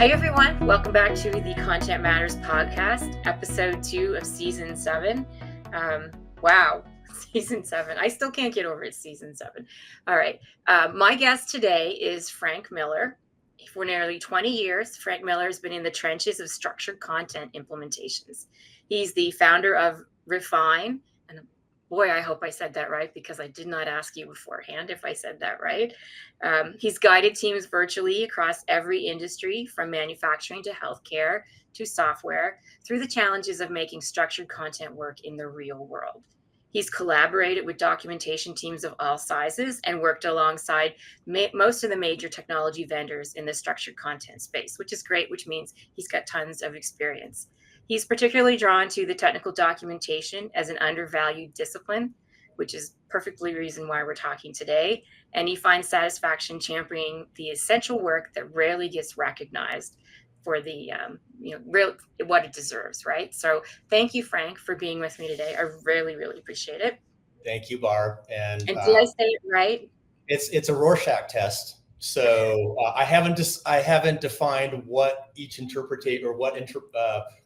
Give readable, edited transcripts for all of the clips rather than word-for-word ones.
Hey everyone, welcome back to the Content Matters podcast, episode 2 of season 7. Wow, season 7. I still can't get over it, season 7. All right. My guest today is Frank Miller. For nearly 20 years, Frank Miller has been in the trenches of structured content implementations. He's the founder of Ryffine. And boy, I hope I said that right, because I did not ask you beforehand if I said that right. He's guided teams virtually across every industry, from manufacturing to healthcare to software, through the challenges of making structured content work in the real world. He's collaborated with documentation teams of all sizes and worked alongside most of the major technology vendors in the structured content space, which is great, which means he's got tons of experience. He's particularly drawn to the technical documentation as an undervalued discipline, which is perfectly reason why we're talking today. And he finds satisfaction championing the essential work that rarely gets recognized for the what it deserves, right? So thank you, Frank, for being with me today. I really appreciate it. Thank you, Barb. And did I say it right? It's a Rorschach test. So I haven't defined what each interpretate or what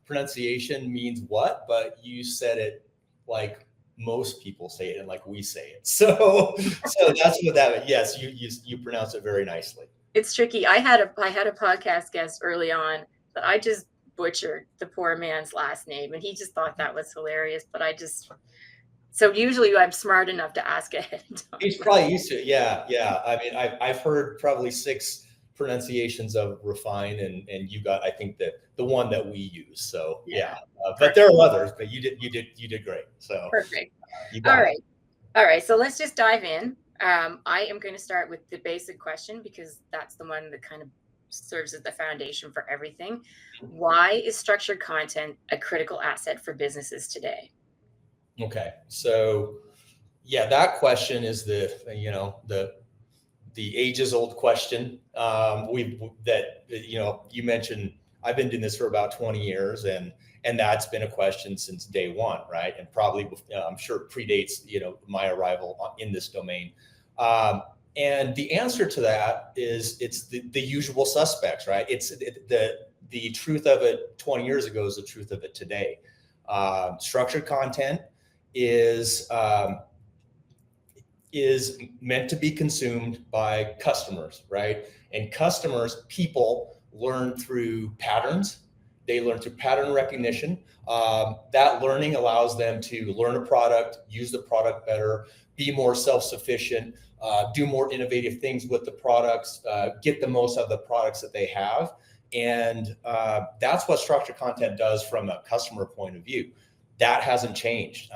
pronunciation means what, but you said it like most people say it and like we say it. So that's what that is. Yes, you pronounce it very nicely. It's tricky. I had a podcast guest early on that I just butchered the poor man's last name, and he just thought that was hilarious. But so usually I'm smart enough to ask ahead of time. He's probably used to it. Yeah. I mean, I've heard probably 6 pronunciations of Ryffine, and you got, I think, that the one that we use. So yeah. But there are others, but you did great. So perfect. All right. So let's just dive in. I am going to start with the basic question, because that's the one that kind of serves as the foundation for everything. Why is structured content a critical asset for businesses today? Okay. So yeah, that question is the ages old question. You mentioned I've been doing this for about 20 years, and that's been a question since day one, right? And probably I'm sure predates my arrival in this domain. And the answer to that is it's the usual suspects, right? It's the truth of it 20 years ago is the truth of it today. Structured content is meant to be consumed by customers, right? And people learn through patterns. They learn through pattern recognition. That learning allows them to learn a product, use the product better, be more self-sufficient, do more innovative things with the products, get the most out of the products that they have. And that's what structured content does from a customer point of view. That hasn't changed.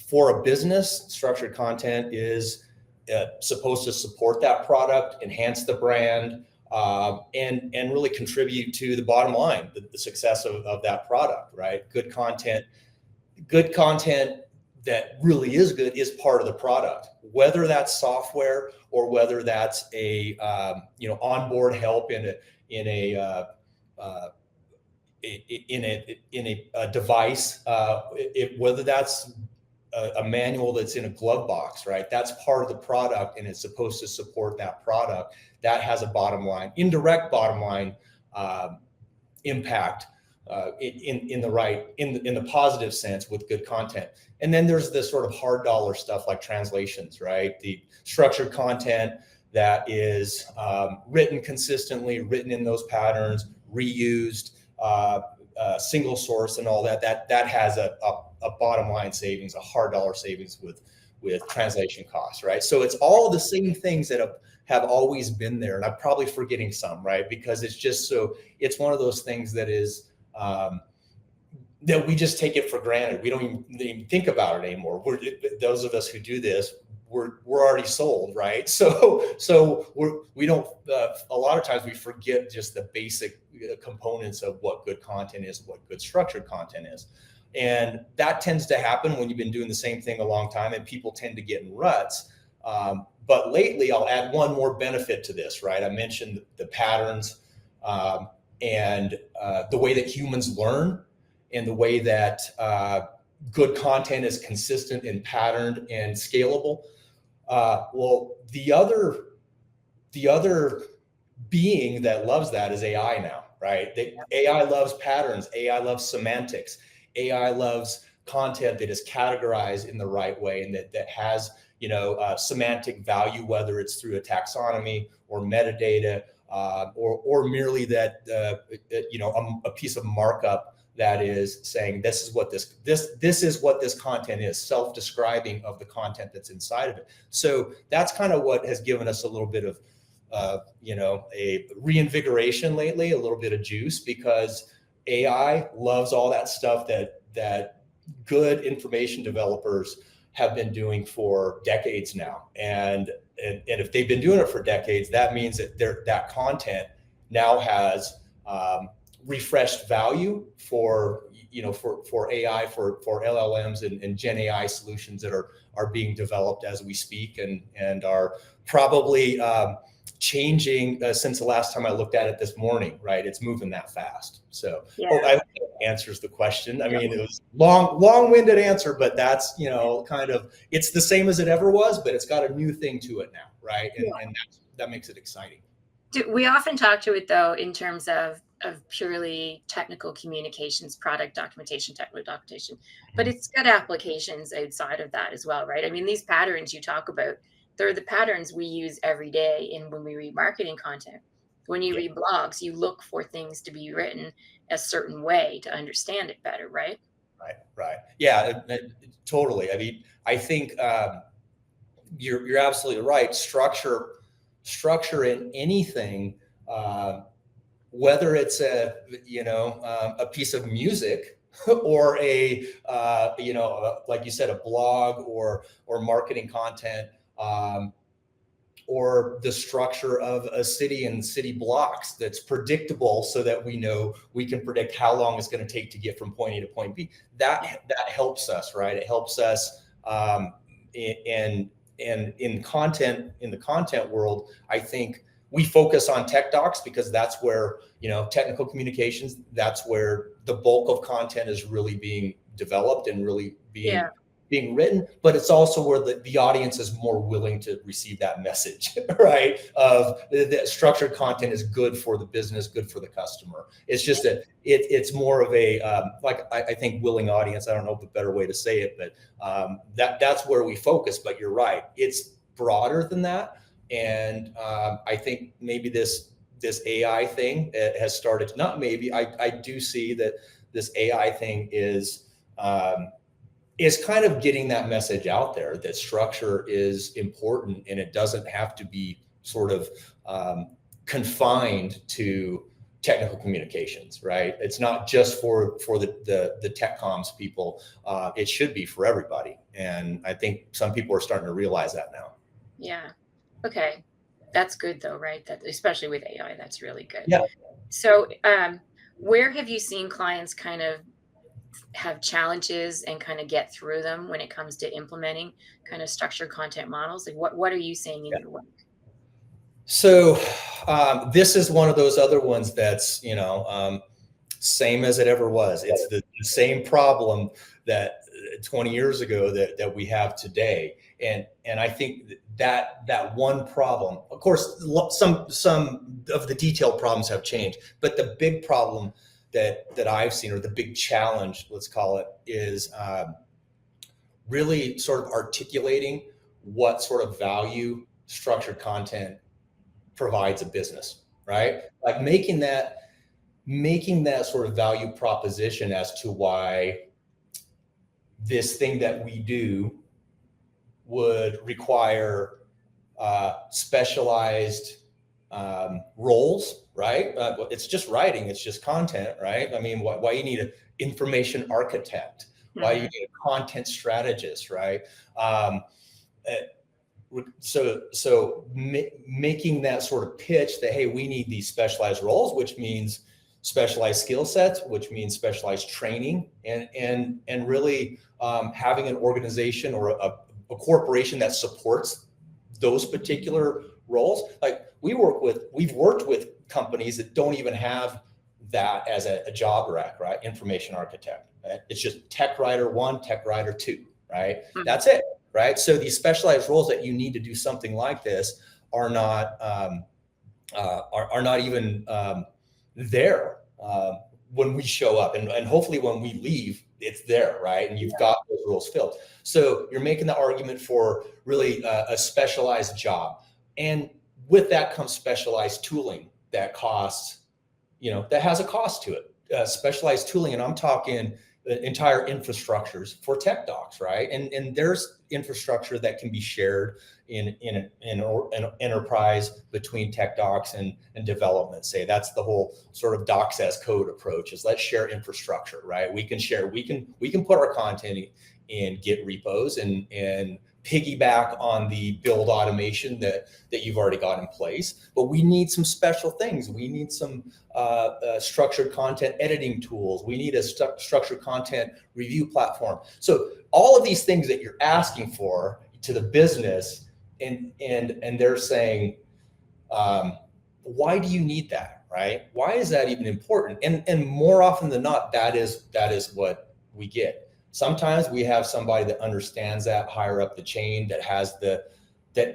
For a business, structured content is supposed to support that product, enhance the brand, and really contribute to the bottom line, the success of that product, right? Good content that really is good is part of the product, whether that's software or whether that's a onboard help in a device, whether that's a manual that's in a glove box, right? That's part of the product, and it's supposed to support that product. That has a bottom line, indirect bottom line impact in the positive sense with good content. And then there's this sort of hard dollar stuff like translations, right? The structured content that is written consistently, written in those patterns, reused, single source, and all that has a bottom line savings, a hard dollar savings with translation costs, right? So it's all the same things that have always been there, and I'm probably forgetting some, right? Because it's one of those things that is that we just take it for granted. We don't even think about it anymore. Those of us who do this, we're already sold, right? So we don't. A lot of times we forget just the basic components of what good content is, what good structured content is, and that tends to happen when you've been doing the same thing a long time, and people tend to get in ruts. But lately, I'll add one more benefit to this, right? I mentioned the patterns and the way that humans learn, and the way that good content is consistent and patterned and scalable. Well, the other being that loves that is AI now, right? AI loves patterns, AI loves semantics, AI loves content that is categorized in the right way and that has, semantic value, whether it's through a taxonomy or metadata, or merely that, a piece of markup that is saying this is what this is what this content is, self-describing of the content that's inside of it. So that's kind of what has given us a little bit of a reinvigoration lately, a little bit of juice, because AI loves all that stuff that good information developers have been doing for decades now. And if they've been doing it for decades, that means that that content now has refreshed value for AI, for LLMs and Gen AI solutions that are being developed as we speak and are probably changing since the last time I looked at it this morning, right? It's moving that fast. So I hope that answers the question. I mean, it was long-winded answer, but that's, kind of, it's the same as it ever was, but it's got a new thing to it now, right? And that makes it exciting. We often talk to it though, in terms of purely technical communications, product documentation, technical documentation, but it's got applications outside of that as well, right? I mean, these patterns you talk about, they're the patterns we use every day when we read marketing content. When you read blogs, you look for things to be written a certain way to understand it better, right? Right. Yeah, totally. I mean, I think you're absolutely right. Structure in anything, whether it's a piece of music or like you said, a blog or marketing content, or the structure of a city and city blocks that's predictable so that we know we can predict how long it's going to take to get from point A to point B. That helps us, right? It helps us in the content world. I think we focus on tech docs because that's where, technical communications, that's where the bulk of content is really being developed and really being written, but it's also where the audience is more willing to receive that message, right? Of the structured content is good for the business, good for the customer. It's just it's more of a, I think willing audience. I don't know the better way to say it, but that's where we focus, but you're right. It's broader than that. And I think maybe this AI thing has started, not maybe, I do see that this AI thing is kind of getting that message out there that structure is important and it doesn't have to be sort of confined to technical communications, right? It's not just for the tech comms people. It should be for everybody. And I think some people are starting to realize that now. Yeah. Okay. That's good though, right? That especially with AI, that's really good. Yeah. So where have you seen clients kind of have challenges and kind of get through them when it comes to implementing kind of structured content models? Like what are you seeing in your work? So this is one of those other ones that's, same as it ever was. It's the same problem that 20 years ago that we have today. And I think that one problem, of course, some of the detailed problems have changed, but the big problem that I've seen, or the big challenge, let's call it, is really sort of articulating what sort of value structured content provides a business, right? Like making that sort of value proposition as to why this thing that we do would require specialized roles, right? It's just writing, it's just content, right? I mean, why you need an information architect, why you need a content strategist, right? So making that sort of pitch that, hey, we need these specialized roles, which means specialized skill sets, which means specialized training, and really having an organization or a corporation that supports those particular roles. Like we've worked with companies that don't even have that as a job rec, right? Information architect, right? It's just tech writer 1, tech writer 2, right? That's it, right? So these specialized roles that you need to do something like this are not are not even there when we show up, and hopefully when we leave, it's there, right? And you've got those roles filled. So you're making the argument for really a specialized job, and with that comes specialized tooling that costs, that has a cost to it. Specialized tooling, and I'm talking entire infrastructures for tech docs, right? And there's infrastructure that can be shared in an enterprise between tech docs and development. Say that's the whole sort of docs as code approach, is let's share infrastructure, right? We can share, we can put our content in Git repos and piggyback on the build automation that you've already got in place. But we need some special things. We need some structured content editing tools. We need a structured content review platform. So all of these things that you're asking for to the business, and they're saying, why do you need that, right? Why is that even important? And more often than not, that is what we get. Sometimes we have somebody that understands that higher up the chain, that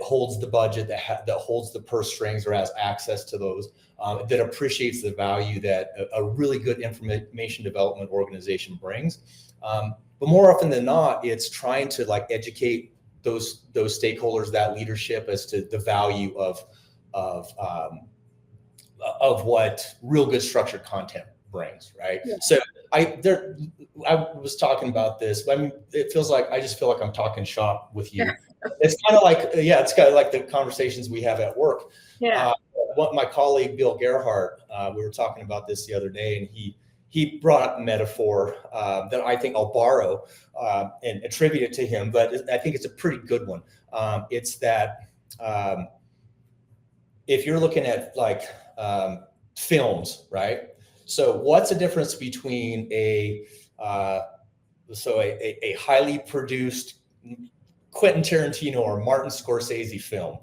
holds the budget, that holds the purse strings or has access to those, that appreciates the value that a really good information development organization brings. But more often than not, it's trying to educate those stakeholders, that leadership, as to the value of what real good structured content brings, right? Yeah. So I was talking about this. I mean, I just feel like I'm talking shop with you. It's kind of like, it's kind of like the conversations we have at work. Yeah. My colleague, Bill Gerhardt, we were talking about this the other day, and he brought up a metaphor that I think I'll borrow and attribute it to him, but I think it's a pretty good one. It's that if you're looking at films, right? So what's the difference between a highly produced Quentin Tarantino or Martin Scorsese film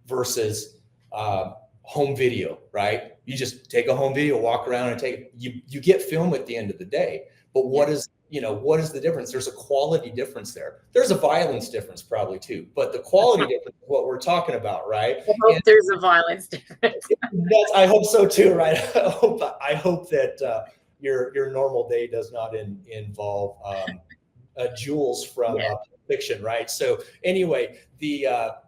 versus home video, right? You just take a home video, walk around and you get film at the end of the day. But what is the difference? There's a quality difference there. There's a violence difference probably too, but the quality difference is what we're talking about, right? I hope there's a violence difference. I hope so too, right? I hope that your normal day does not involve jewels from fiction, right? So anyway, that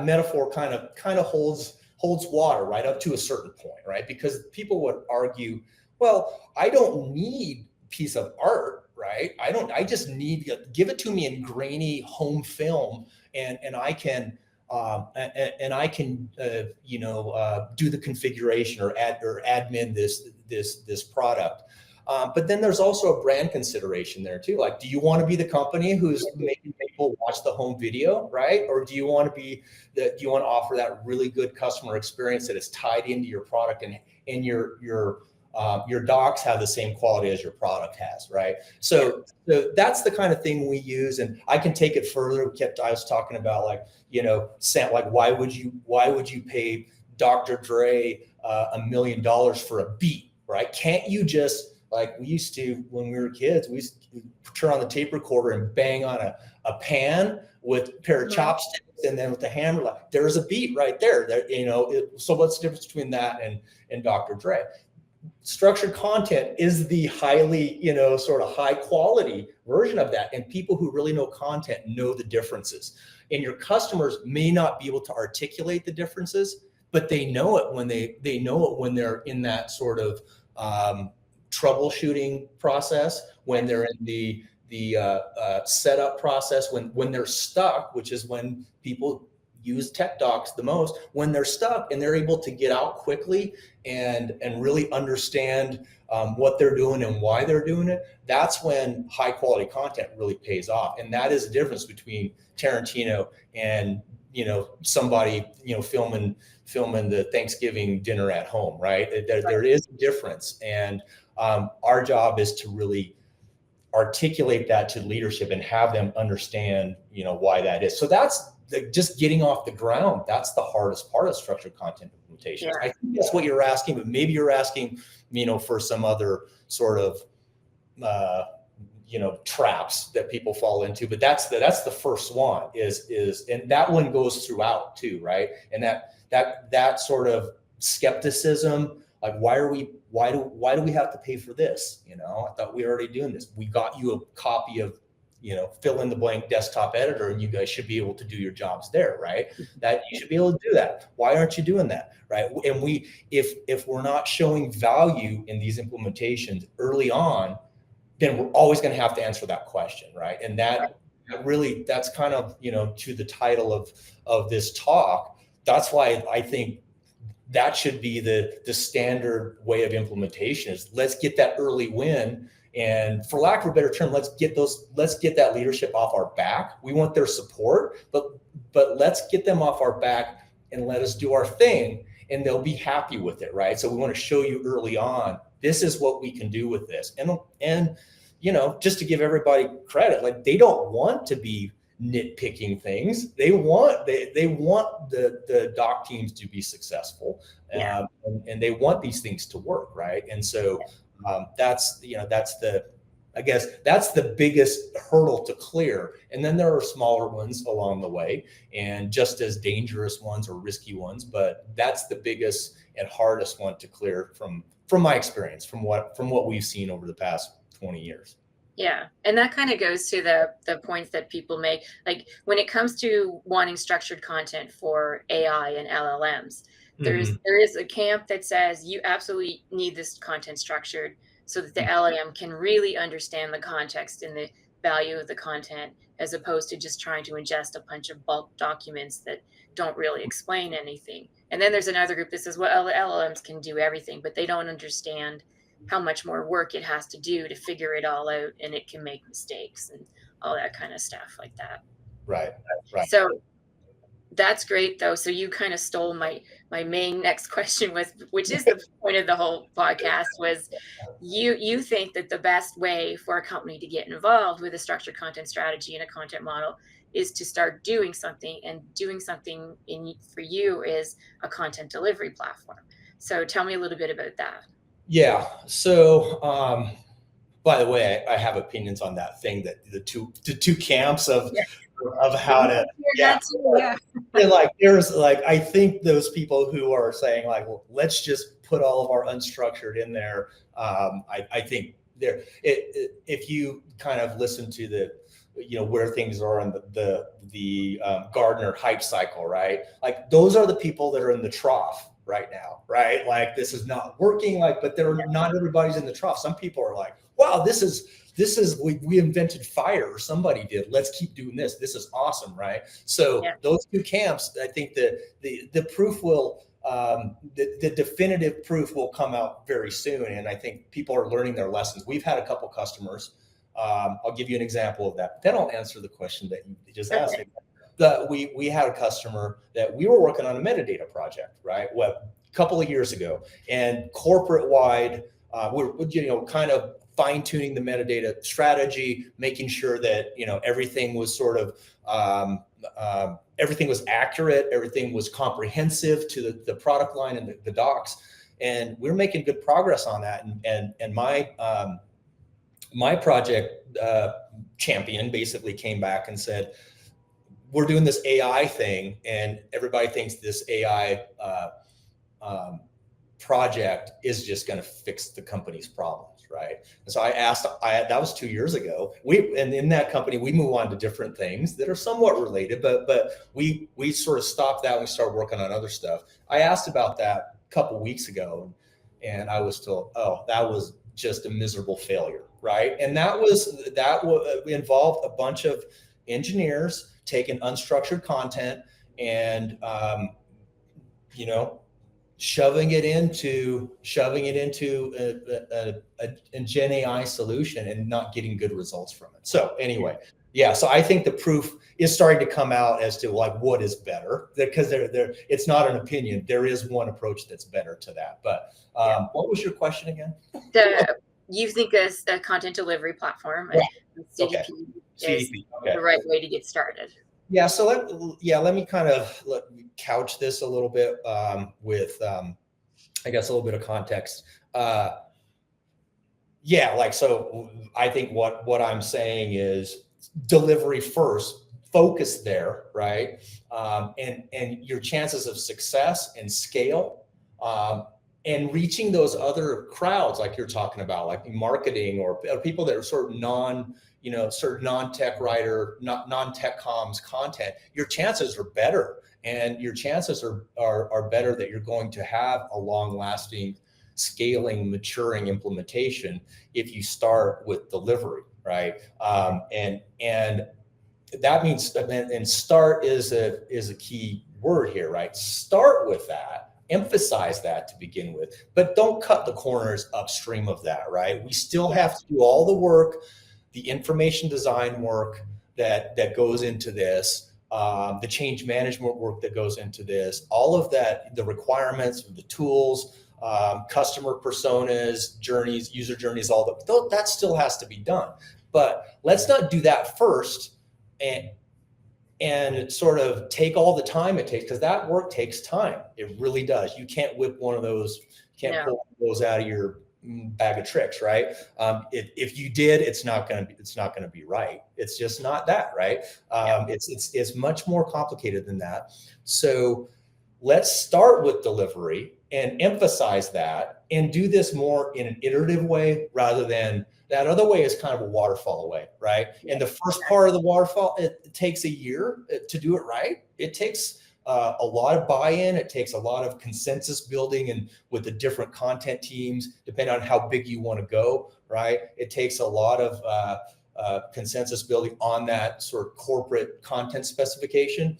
metaphor kind of holds water right up to a certain point, right? Because people would argue, well, I don't need a piece of art, right? I just need, give it to me in grainy home film, and I can do the configuration or admin this product. But then there's also a brand consideration there too. Like, do you want to be the company who's making people watch the home video, right? Or do you want to offer that really good customer experience that is tied into your product, and your docs have the same quality as your product has, right? So that's the kind of thing we use, and I can take it further. I was talking about why would you pay Dr. Dre $1 million for a beat, right? Can't you just, like we used to when we were kids, we used to turn on the tape recorder and bang on a pan with a pair of chopsticks, and then with the hammer, there's a beat right there. So what's the difference between that and Dr. Dre? Structured content is the highly, sort of high quality version of that. And people who really know content know the differences. And your customers may not be able to articulate the differences, but they know it when they're in that sort of troubleshooting process, when they're in the setup process, when they're stuck, which is when people use tech docs the most, when they're stuck and they're able to get out quickly and really understand what they're doing and why they're doing it. That's when high quality content really pays off. And that is the difference between Tarantino and somebody filming the Thanksgiving dinner at home, right? There is a difference, and our job is to really articulate that to leadership and have them understand why that is. So that's just getting off the ground. That's the hardest part of structured content implementation. Yeah. I think that's what you're asking, but maybe you're asking for some other sort of traps that people fall into, but that's the first one is, and that one goes throughout too, right? And that sort of skepticism, like, why do we have to pay for this? I thought we were already doing this. We got you a copy of, fill in the blank desktop editor, and you guys should be able to do your jobs there, right? That you should be able to do that. Why aren't you doing that, right? And if we're not showing value in these implementations early on, then we're always going to have to answer that question, right? And that's kind of, to the title of this talk. That's why I think that should be the standard way of implementation is let's get that early win. And for lack of a better term, let's get that leadership off our back. We want their support, but let's get them off our back and let us do our thing, and they'll be happy with it, right? So we want to show you early on, this is what we can do with this. And just to give everybody credit, like, they don't want to be nitpicking things. They want the doc teams to be successful, and they want these things to work, right? And so that's the biggest hurdle to clear. And then there are smaller ones along the way, and just as dangerous ones or risky ones, but that's the biggest and hardest one to clear from my experience, from what we've seen over the past 20 years. Yeah. And that kind of goes to the points that people make. Like, when it comes to wanting structured content for AI and LLMs, there is a camp that says you absolutely need this content structured so that the LLM can really understand the context and the value of the content, as opposed to just trying to ingest a bunch of bulk documents that don't really explain anything. And then there's another group that says, well, LLMs can do everything, but they don't understand how much more work it has to do to figure it all out, and it can make mistakes and all that kind of stuff like that. Right. So that's great, though. So you kind of stole my main next question, which is the point of the whole podcast, was you think that the best way for a company to get involved with a structured content strategy and a content model is to start doing something, and doing something for you is a content delivery platform. So tell me a little bit about that. Yeah. So, by the way, I have opinions on that thing, that the two camps of how to, And like, there's like, I think those people who are saying like, well, let's just put all of our unstructured in there. I think if you kind of listen to the, where things are in the Gardner hype cycle, right? Like, those are the people that are in the trough right now, right? Like, this is not working, but not everybody's in the trough. Some people are like, wow, this is we invented fire, or somebody did. Let's keep doing this. This is awesome, right? So those two camps, I think the proof will, the definitive proof will come out very soon. And I think people are learning their lessons. We've had a couple customers. I'll give you an example of that. Then I'll answer the question that you just asked me. We had a customer that we were working on a metadata project, right? Well, a couple of years ago, and corporate wide, we're kind of fine tuning the metadata strategy, making sure that everything was sort of everything was accurate, everything was comprehensive to the product line and the docs, and we're making good progress on that. And my project champion basically came back and said, we're doing this AI thing, and everybody thinks this AI project is just going to fix the company's problems, right? And so I asked, that was 2 years ago. And in that company, we move on to different things that are somewhat related, but we sort of stopped that and we started working on other stuff. I asked about that a couple of weeks ago, and I was told, oh, that was just a miserable failure, right? And that involved a bunch of engineers taking unstructured content and shoving it into a Gen AI solution and not getting good results from it. So anyway, so I think the proof is starting to come out as to like what is better, because it's not an opinion. There is one approach that's better to that. But what was your question again? You think a content delivery platform, CDP, is the right way to get started? Yeah. So let me kind of couch this a little bit with, I guess, a little bit of context. Yeah, like, so I think what I'm saying is delivery first, focus there, right? And your chances of success and scale, and reaching those other crowds like you're talking about, like marketing or people that are sort of sort of non-tech writer, not non-tech comms content, your chances are better, and your chances are better that you're going to have a long-lasting, scaling, maturing implementation if you start with delivery, right? And that means, and start is a key word here, right? Start with that, emphasize that to begin with, but don't cut the corners upstream of that, right? We still have to do all the work, the information design work that goes into this, the change management work that goes into this, all of that, the requirements, the tools, customer personas, journeys, user journeys, all that still has to be done. But let's not do that first and sort of take all the time it takes, because that work takes time. It really does. You can't whip one of those, pull those out of your bag of tricks, right? If you did, it's not going to be right. It's just not that, right? It's much more complicated than that. So let's start with delivery and emphasize that, and do this more in an iterative way rather than that other way is kind of a waterfall way, right? And the first part of the waterfall, it takes a year to do it right. It takes a lot of buy-in. It takes a lot of consensus building, and with the different content teams, depending on how big you want to go, right? It takes a lot of consensus building on that sort of corporate content specification.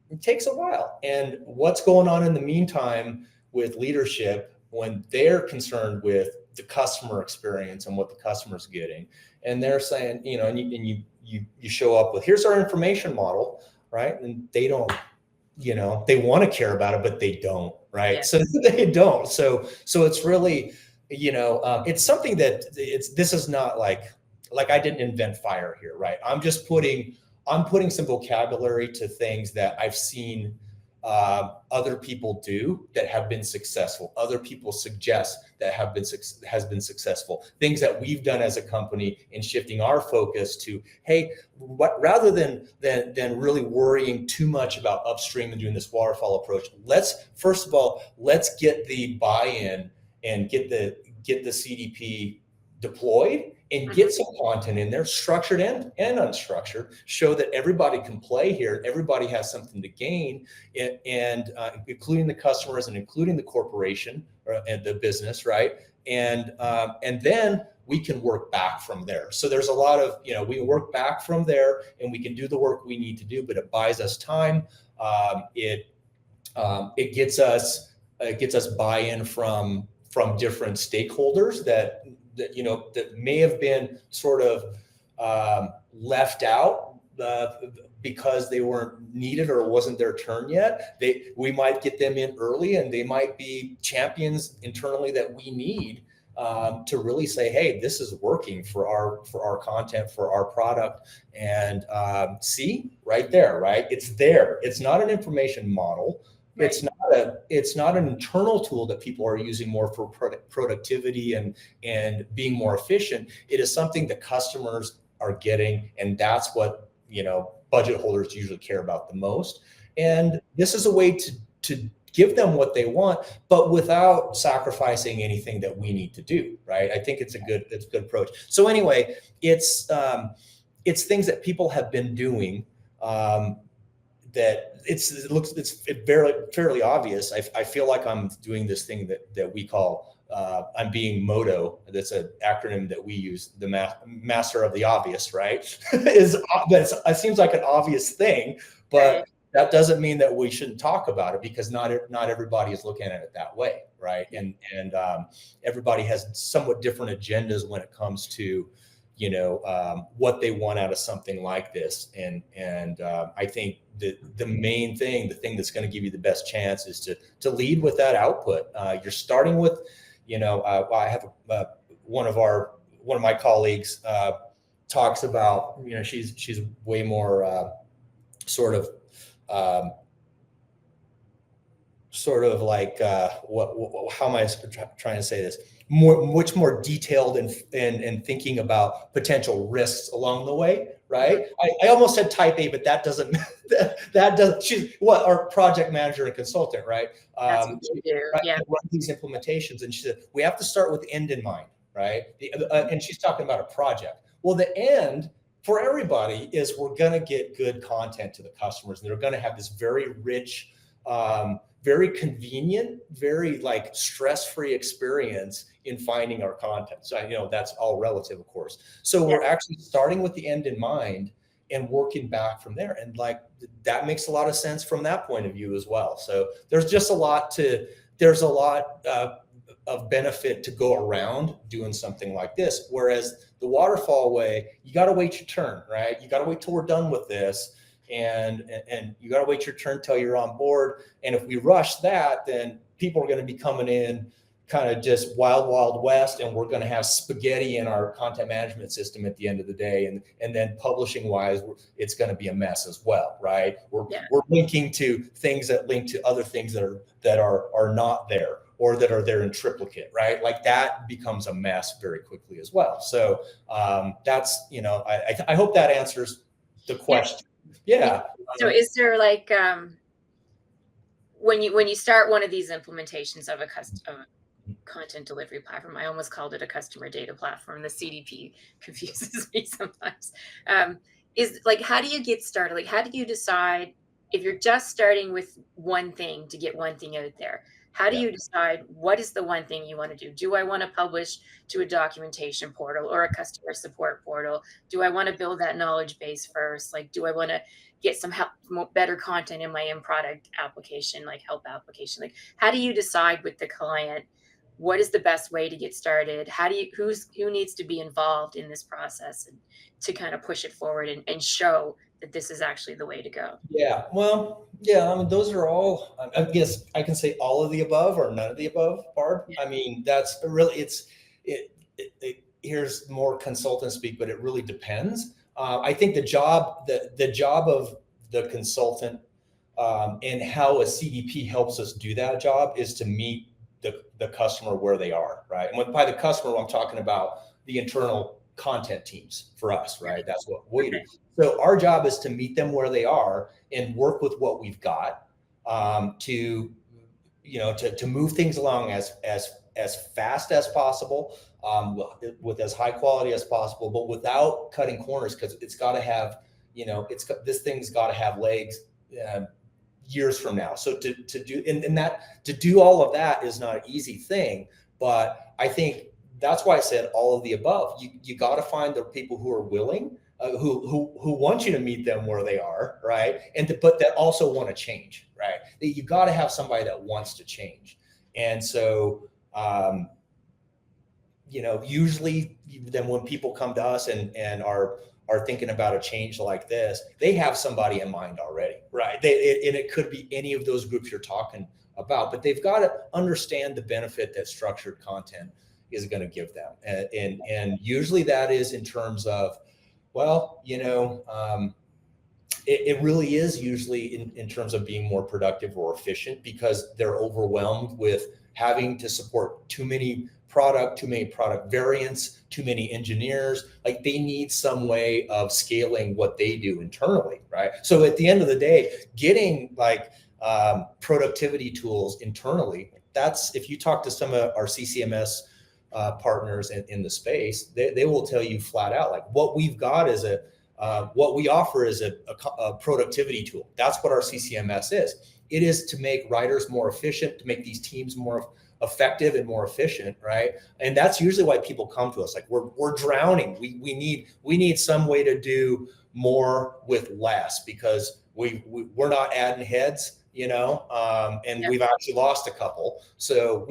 It takes a while. And what's going on in the meantime with leadership when they're concerned with the customer experience and what the customer's getting, and they're saying, and you show up with, here's our information model, right? And they don't, they want to care about it, but they don't, right? Yeah. So they don't. So it's really, it's something that this is not like I didn't invent fire here, right? I'm putting some vocabulary to things that I've seen other people do that have been successful. Other people suggest that has been successful. Things that we've done as a company in shifting our focus to, hey, rather than really worrying too much about upstream and doing this waterfall approach, first of all, let's get the buy-in and get the CDP deployed and get some content in there, structured and unstructured, show that everybody can play here. Everybody has something to gain, and including the customers and including the corporation and the business, right? And then we can work back from there. So there's a lot of, we work back from there and we can do the work we need to do, but it buys us time. It gets us buy-in from different stakeholders that may have been sort of left out because they weren't needed or it wasn't their turn yet. We might get them in early, and they might be champions internally that we need to really say, hey, this is working for our content, for our product. And see right there, right? It's there. It's not an information model. Right. It's not an internal tool that people are using more for productivity and being more efficient. It is something that customers are getting, and that's what budget holders usually care about the most. And this is a way to give them what they want, but without sacrificing anything that we need to do, right? I think it's a good approach. So anyway, it's things that people have been doing. That it's fairly obvious. I feel like I'm doing this thing that we call I'm being MOTO. That's an acronym that we use, the master of the obvious, right? It seems like an obvious thing, but that doesn't mean that we shouldn't talk about it, because not everybody is looking at it that way, right? And everybody has somewhat different agendas when it comes to what they want out of something like this. And I think the main thing, the thing that's going to give you the best chance is to lead with that output. You're starting with, I have one of my colleagues talks about, she's way more sort of sort of like how am I trying to say this? Much more detailed and thinking about potential risks along the way, right? I almost said type A, but that doesn't that doesn't. She's what our project manager and consultant, right? That's what you do. Right, Yeah. run these implementations, and she said we have to start with the end in mind, right? And she's talking about a project. Well, the end for everybody is we're going to get good content to the customers, and they're going to have this very rich, very convenient, very like stress-free experience in finding our content. So that's all relative, of course. So we're actually starting with the end in mind and working back from there. And like that makes a lot of sense from that point of view as well. So there's a lot of benefit to go around doing something like this. Whereas the waterfall way, you got to wait your turn, right? You got to wait till we're done with this. And you got to wait your turn till you're on board. And if we rush that, then people are going to be coming in kind of just wild west, and we're going to have spaghetti in our content management system at the end of the day. And then publishing wise, it's going to be a mess as well, right? We're linking to things that link to other things that are not there, or that are there in triplicate, right? Like that becomes a mess very quickly as well. So that's, I hope that answers the question. Yeah. So is there like, when you start one of these implementations of a content delivery platform, I almost called it a customer data platform. The CDP confuses me sometimes. Is like, how do you get started? Like, how do you decide if you're just starting with one thing to get one thing out there? How do you decide what is the one thing you want to do? Do I want to publish to a documentation portal or a customer support portal? Do I want to build that knowledge base first? Like, do I want to get some help, better content in my end product application, like help application? Like, how do you decide with the client what is the best way to get started? Who needs to be involved in this process and to kind of push it forward and show that this is actually the way to go? Yeah, well, I mean, those are all, I guess I can say all of the above or none of the above, Barb. Yeah. I mean, that's really, here's more consultant speak, but it really depends. I think the job of the consultant and how a CDP helps us do that job is to meet the customer where they are, right? And by the customer, I'm talking about the internal content teams for us, right? That's what we do. So our job is to meet them where they are and work with what we've got to move things along as fast as possible, with as high quality as possible, but without cutting corners, because it's got to have, this thing's got to have legs years from now. So to do all of that is not an easy thing, but I think that's why I said all of the above. You got to find the people who are willing, who want you to meet them where they are, right? But that also want to change, right? You got to have somebody that wants to change. And so, usually then when people come to us and are thinking about a change like this, they have somebody in mind already, right? And it could be any of those groups you're talking about, but they've got to understand the benefit that structured content is going to give them. And usually that is in terms of, well, it really is usually in terms of being more productive or efficient, because they're overwhelmed with having to support too many product variants, too many engineers. Like they need some way of scaling what they do internally, right? So at the end of the day, getting like productivity tools internally, that's, if you talk to some of our CCMS partners in the space, they will tell you flat out, like what we've got is what we offer is a productivity tool. That's what our CCMS is. It is to make writers more efficient, to make these teams more effective and more efficient, right? And that's usually why people come to us. Like we're drowning. We need some way to do more with less, because we're not adding heads, and we've actually lost a couple. So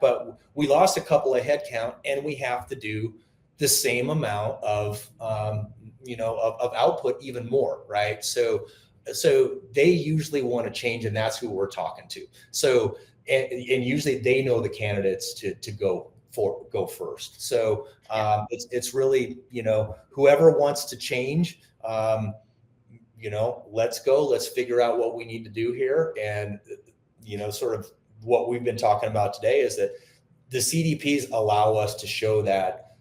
but we lost a couple of head count, and we have to do the same amount of output, even more, right? So they usually want to change, and that's who we're talking to. So and usually they know the candidates to go first. So it's really, whoever wants to change, let's go, let's figure out what we need to do here. And sort of what we've been talking about today is that the CDPs allow us to show that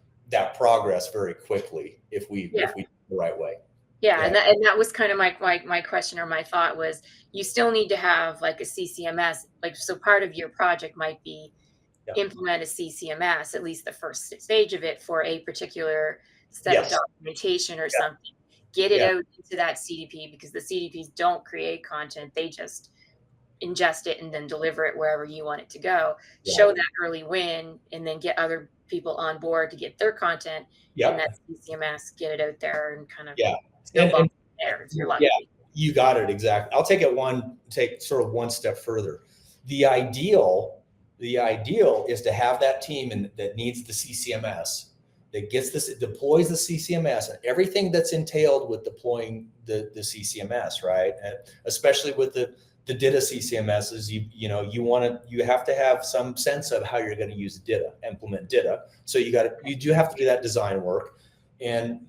progress very quickly if we do it the right way. Yeah, and that was kind of my question, or my thought was, you still need to have like a CCMS, like, so part of your project might be implement a CCMS, at least the first stage of it, for a particular set of documentation or something. Get it out into that CDP, because the CDPs don't create content, they just ingest it and then deliver it wherever you want it to go. Show that early win, and then get other people on board to get their content in that CCMS, get it out there, and kind of snowball there if you're lucky. Yeah, you got it, exactly. I'll take sort of one step further. The ideal is to have that team that needs the CCMS, that deploys the CCMS and everything that's entailed with deploying the CCMS, right? And especially with the DITA CCMSs, you have to have some sense of how you're going to use DITA, implement DITA. So you do have to do that design work, and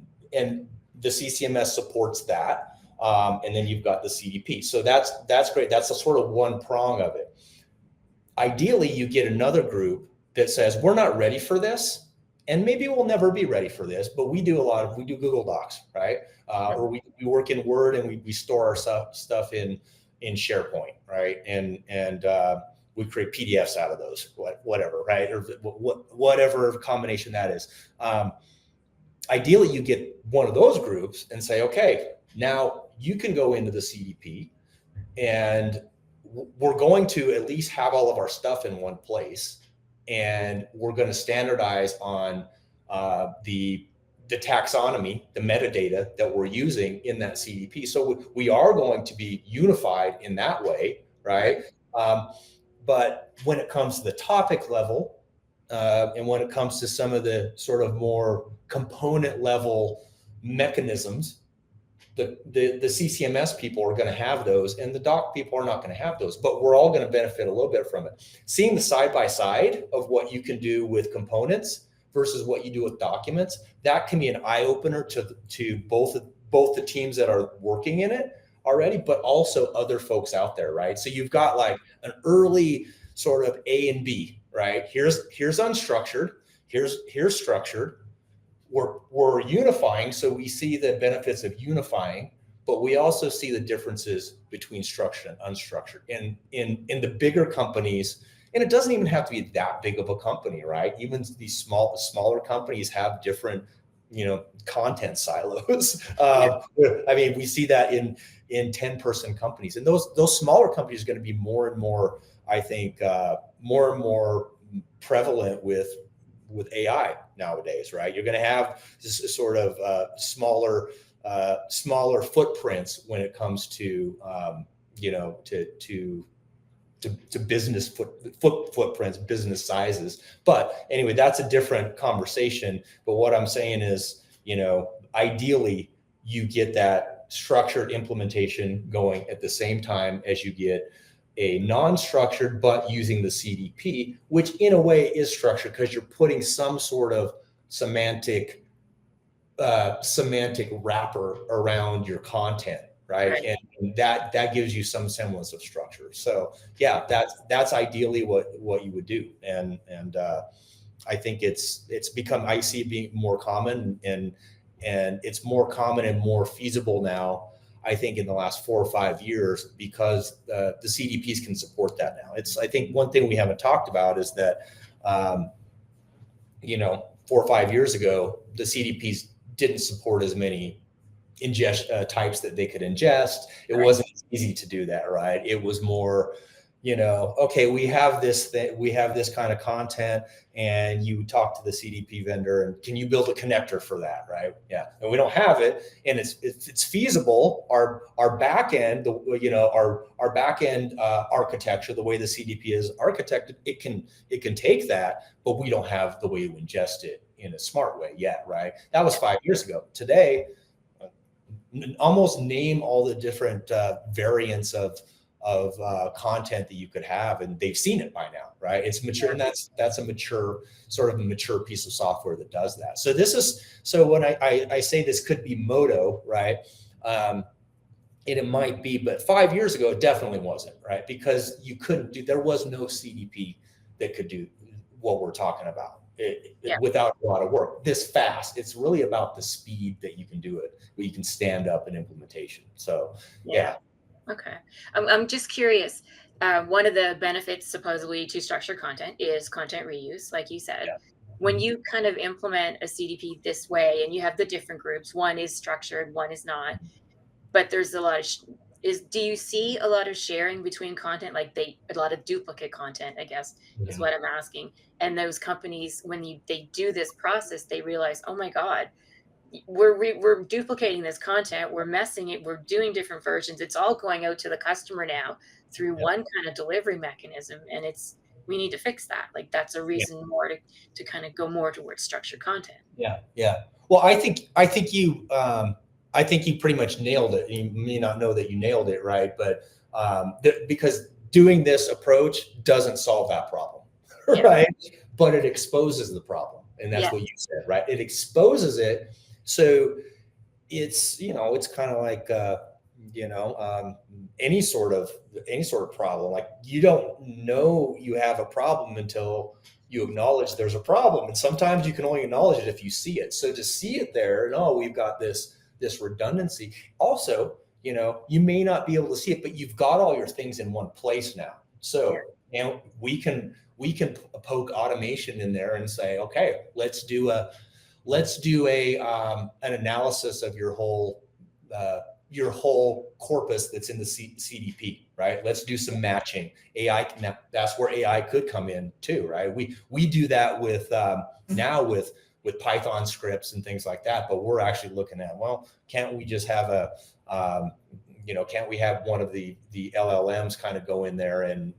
the CCMS supports that, and then you've got the CDP. So that's great. That's a sort of one prong of it. Ideally, you get another group that says, we're not ready for this, and maybe we'll never be ready for this, but we do Google Docs, right? Or we work in Word, and we store our stuff in SharePoint, right? And we create PDFs out of those, whatever, right? Or whatever combination that is. Ideally, you get one of those groups and say, okay, now you can go into the CDP, and we're going to at least have all of our stuff in one place, and we're going to standardize on the taxonomy, the metadata that we're using in that CDP. So we are going to be unified in that way, right? But when it comes to the topic level, and when it comes to some of the sort of more component level mechanisms, the CCMS people are going to have those, and the doc people are not going to have those, but we're all going to benefit a little bit from it. Seeing the side by side of what you can do with components versus what you do with documents, that can be an eye opener to both the teams that are working in it already, but also other folks out there, right? So you've got like an early sort of A and B, right? Here's unstructured, here's structured. We're unifying, so we see the benefits of unifying, but we also see the differences between structured and unstructured. And in the bigger companies, and it doesn't even have to be that big of a company, right? Even these smaller companies have different, content silos. I mean, we see that in 10-person companies, and those smaller companies are going to be more and more, I think, more and more prevalent with AI nowadays, right? You're going to have this sort of smaller footprints when it comes to to business footprints, business sizes. But anyway, that's a different conversation. But what I'm saying is, ideally, you get that structured implementation going at the same time as you get a non-structured, but using the CDP, which in a way is structured because you're putting some sort of semantic wrapper around your content, right? And that gives you some semblance of structure. So yeah, that's ideally what you would do. And I think it's become, I see it being more common, and it's more common and more feasible now, I think, in the last 4 or 5 years, because the CDPs can support that now. I think one thing we haven't talked about is that, 4 or 5 years ago, the CDPs didn't support as many ingest types that they could ingest. It wasn't easy to do that, right? It was more, okay, we have this kind of content, and you talk to the CDP vendor, and can you build a connector for that, right? Yeah, and we don't have it, and it's feasible. Our back end, our back end architecture, the way the CDP is architected, it can take that, but we don't have the way to ingest it in a smart way yet, right? That was 5 years ago. Today, almost name all the different variants of content that you could have, and they've seen it by now, right? It's mature, and that's a mature piece of software that does that. So when I say this could be Modo, right? And it might be, but 5 years ago, it definitely wasn't, right? Because you couldn't do, there was no CDP that could do what we're talking about Yeah. without a lot of work this fast. It's really about the speed that you can do it, where you can stand up an implementation. So, Yeah. yeah. Okay. I'm just curious. One of the benefits supposedly to structured content is content reuse, like you said. When Mhm. you kind of implement a CDP this way and you have the different groups, one is structured, one is not, but there's a lot of do you see a lot of sharing between content, like a lot of duplicate content, I guess is Mhm. what I'm asking. And those companies, when they do this process, they realize, oh my God, we're duplicating this content, we're messing it, we're doing different versions, it's all going out to the customer now through Yeah. one kind of delivery mechanism, and it's we need to fix that. Like that's a Yeah. reason more to kind of go more towards structured content. Yeah. Yeah. Well, I think you pretty much nailed it. You may not know that you nailed it, right? But because doing this approach doesn't solve that problem, Yeah. right? But it exposes the problem, and that's Yeah. what you said, right? It exposes it, so it's it's kind of like you know um, any sort of problem. Like you don't know you have a problem until you acknowledge there's a problem, and sometimes you can only acknowledge it if you see it. So to see it there, and oh, we've got this redundancy. Also, you may not be able to see it, but you've got all your things in one place now. Yeah. So we can poke automation in there and say, okay, let's do an analysis of your whole corpus that's in the CDP, right? Let's do some matching. AI, that's where AI could come in too, right? We do that with now with Python scripts and things like that, but we're actually looking at, well, can't we just have um, can't we have one of the LLMs kind of go in there and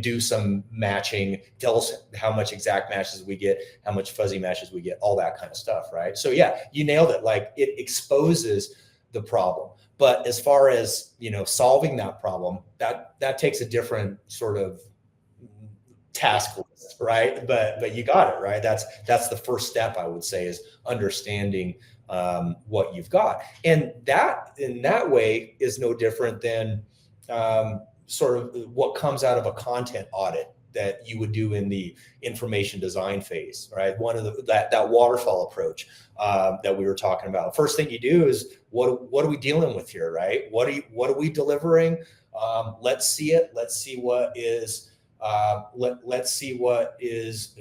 do some matching, tell us how much exact matches we get, how much fuzzy matches we get, all that kind of stuff, right? So yeah, you nailed it. Like it exposes the problem. But as far as solving that problem, that takes a different sort of Yeah. task list, right? But you got it right. That's the first step, I would say, is understanding what you've got, and that in that way is no different than sort of what comes out of a content audit that you would do in the information design phase, right? One of that waterfall approach that we were talking about. First thing you do is what are we dealing with here, right? What are we delivering? Let's see it. Let's see what is let's see what is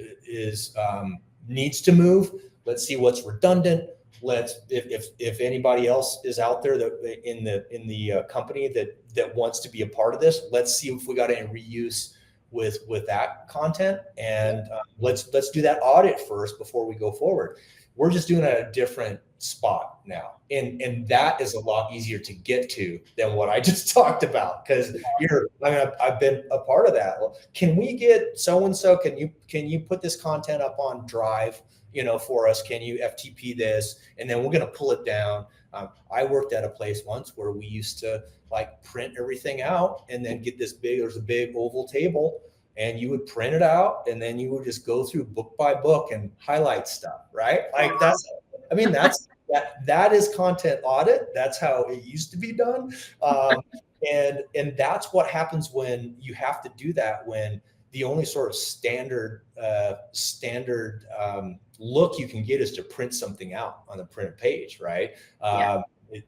needs to move. Let's see what's redundant. Let's if anybody else is out there that in the company that wants to be a part of this, let's see if we got any reuse with that content, and let's do that audit first before we go forward. We're just doing it at a different spot now, and that is a lot easier to get to than what I just talked about, because I've been a part of that. Well, can we get so and so? Can you put this content up on Drive, for us? Can you FTP this? And then we're going to pull it down. I worked at a place once where we used to like print everything out and then get there's a big oval table, and you would print it out and then you would just go through book by book and highlight stuff, right? Like that is content audit. That's how it used to be done. And that's what happens when you have to do that, when the only sort of standard look you can get is to print something out on the printed page, right? Yeah.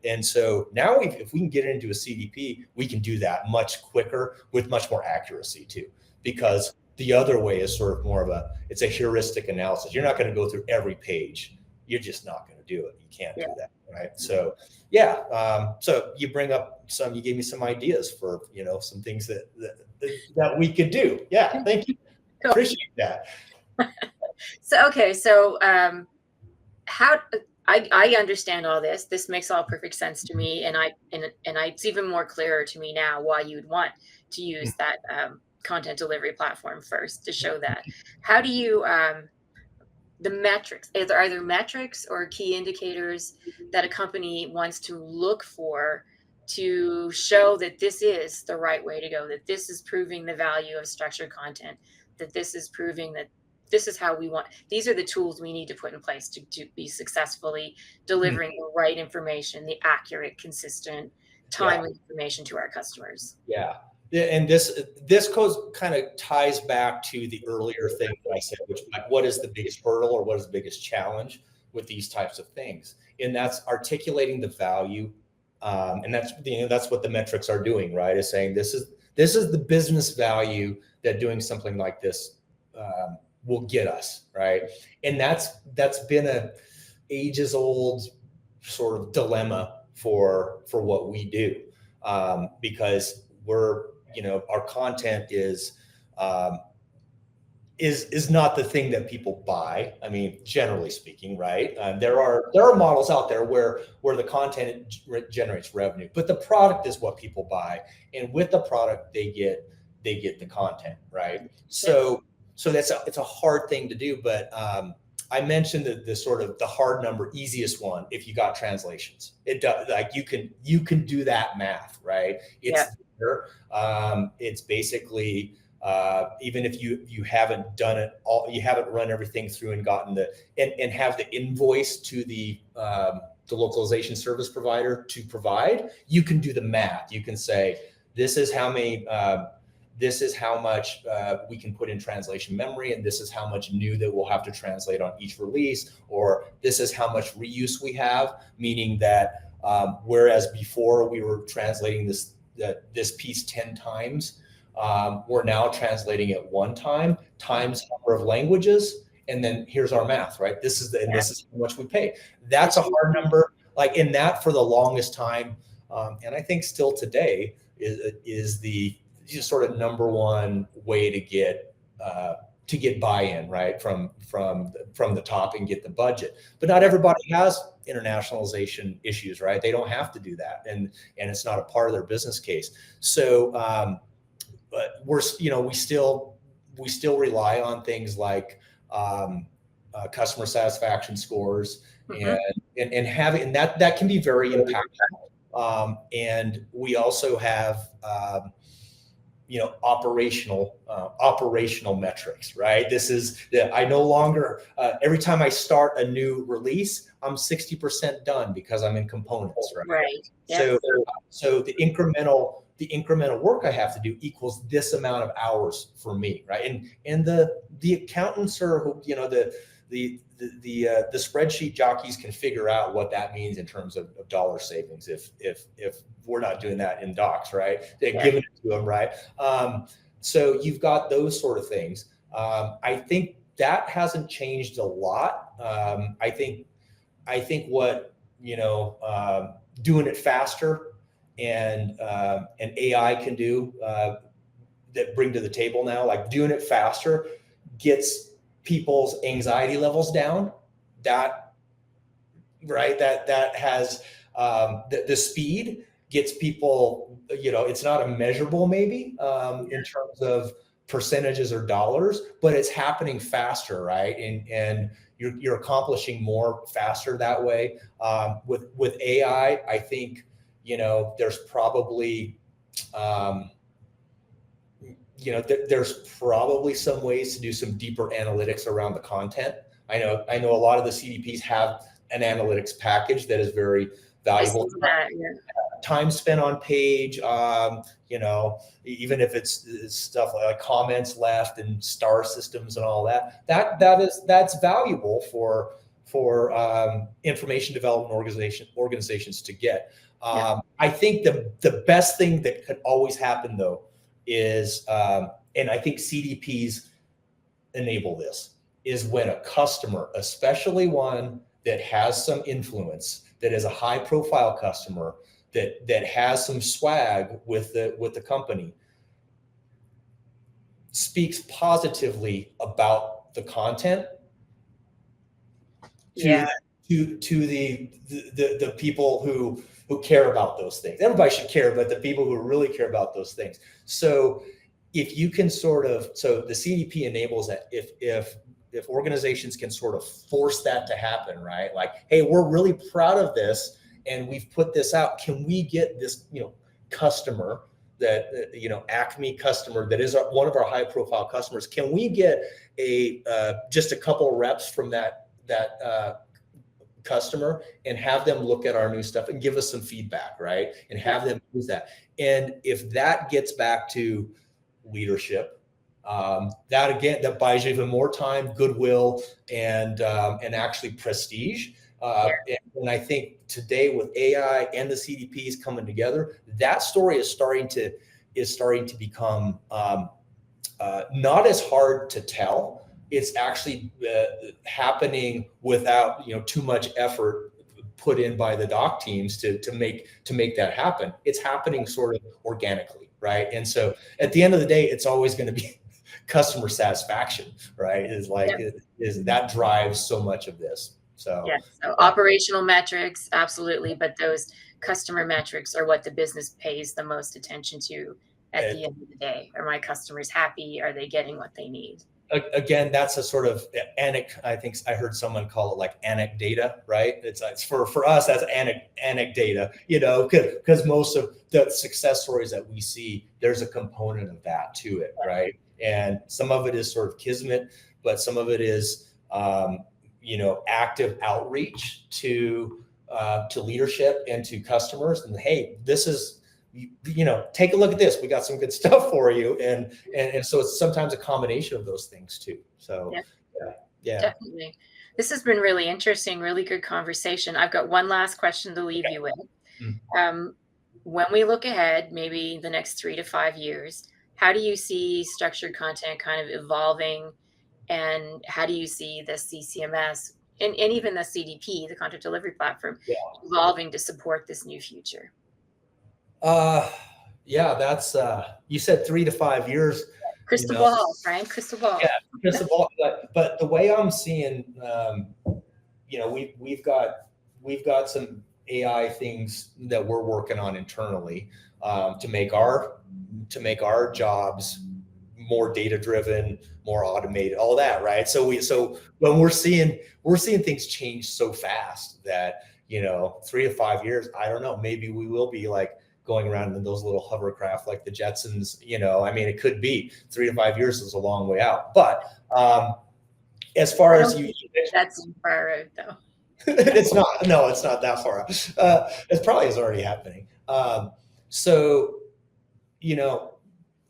And so now if we can get it into a CDP, we can do that much quicker with much more accuracy too, because the other way is sort of more of it's a heuristic analysis. You're not going to go through every page. You're just not going to do it. You can't do that, right? So yeah. So you you gave me some ideas for, some things that we could do. Yeah. Thank you. Cool. Appreciate that. So how I understand all this. This makes all perfect sense to me, and it's even more clearer to me now why you'd want to use that content delivery platform first to show that. How do you the metrics? Are there metrics or key indicators that a company wants to look for to show that this is the right way to go, that this is proving the value of structured content, that this is proving that this is how we want, these are the tools we need to put in place to be successfully delivering the right information, the accurate, consistent, timely information to our customers. Yeah. And this kind of ties back to the earlier thing that I said, which like, what is the biggest hurdle or what is the biggest challenge with these types of things? And that's articulating the value. And that's what the metrics are doing, right? Is saying this is the business value that doing something like this will get us, right? And that's been a ages old sort of dilemma for what we do, because our content is not the thing that people buy. I mean, generally speaking, right? There are models out there where the content generates revenue, but the product is what people buy, and with the product they get the content, right? So it's a hard thing to do, but I mentioned the sort of the hard number, easiest one. If you got translations, it does, like you can do that math, right? It's basically even if you haven't done it all, you haven't run everything through and gotten and have the invoice to the localization service provider to provide, you can do the math. You can say, this is how much we can put in translation memory, and this is how much new that we'll have to translate on each release, or this is how much reuse we have, meaning that whereas before we were translating this piece 10 times, we're now translating it one time times number of languages, and then here's our math, right? This is how much we pay. That's a hard number, like in that for the longest time, and I think still today is the sort of number one way to get buy-in, right, from the top and get the budget. But not everybody has internationalization issues, right? They don't have to do that, and it's not a part of their business case. So, but we still rely on things like customer satisfaction scores, and having that can be very impactful. And we also have operational metrics, right? I no longer, every time I start a new release, I'm 60% done because I'm in components, right? Right. Yes. So the incremental work I have to do equals this amount of hours for me, right? And the accountants or the spreadsheet jockeys can figure out what that means in terms of dollar savings if we're not doing that in docs, right? They're giving it to them, right? So you've got those sort of things. I think that hasn't changed a lot. I think what doing it faster and AI can do that bring to the table now, like doing it faster gets people's anxiety levels down. That has the speed gets people, it's not immeasurable maybe in terms of percentages or dollars, but it's happening faster, right? And you're accomplishing more faster that way. With AI, I think there's probably there's probably some ways to do some deeper analytics around the content. I know a lot of the CDPs have an analytics package that is very valuable. Time spent on page, even if it's stuff like comments left and star systems and all that's valuable for information development organizations to get. I think the best thing that could always happen though is, and I think CDPs enable this, is when a customer, especially one that has some influence, that is a high profile customer, that has some swag with the company, speaks positively about the content to the people who care about those things. Everybody should care, but the people who really care about those things. So if you can so the CDP enables that if organizations can sort of force that to happen, right? Like, hey, we're really proud of this and we've put this out. Can we get this, customer that, Acme customer that is one of our high profile customers? Can we get just a couple of reps from that customer and have them look at our new stuff and give us some feedback, right? And have them use that. And if that gets back to leadership, that buys you even more time, goodwill, and actually prestige. And I think today with AI and the CDPs coming together, that story is starting to become not as hard to tell. It's actually happening without too much effort put in by the doc teams to make that happen. It's happening sort of organically, right? And so at the end of the day, it's always going to be customer satisfaction, right? Is that drives so much of this. So operational metrics, absolutely, but those customer metrics are what the business pays the most attention to at the end of the day. Are my customers happy? Are they getting what they need? Again, that's a sort of I think I heard someone call it like anecdata, right? It's for us as anecdata, because most of the success stories that we see, there's a component of that to it, right? And some of it is sort of kismet, but some of it is active outreach to leadership and to customers. And hey, this is, take a look at this. We got some good stuff for you. And so it's sometimes a combination of those things too. So yeah. Definitely. This has been really interesting, really good conversation. I've got one last question to leave you with. When we look ahead, maybe the next 3 to 5 years, how do you see structured content kind of evolving? And how do you see the CCMS and even the CDP, the content delivery platform, evolving to support this new future? That's you said 3 to 5 years. Crystal ball, Frank. Crystal ball. Yeah, crystal ball. But the way I'm seeing, we've got some AI things that we're working on internally to make our jobs more data driven, more automated, all that, right? So when we're seeing things change so fast that 3 to 5 years, I don't know, maybe we will be like going around in those little hovercraft like the Jetsons. I mean, it could be 3 to 5 years is a long way out. But as far as that's far out though. It's not. No, it's not that far out. It probably is already happening. So,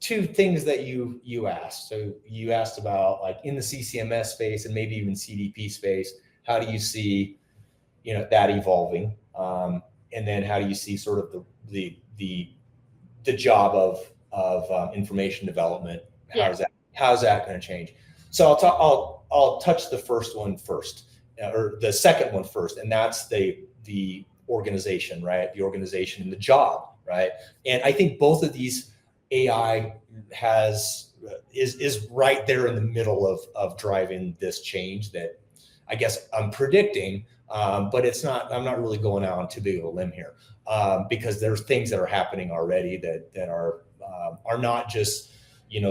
two things that you asked. So you asked about like in the CCMS space and maybe even CDP space, how do you see, that evolving? And then how do you see sort of the job of information development? How's that going to change? So I'll touch the first one first, or the second one first, and that's the organization, right? The organization and the job, right? And I think both of these AI is right there in the middle of driving this change that I guess I'm predicting, but it's not. I'm not really going out on too big of a limb here, because there's things that are happening already that are not just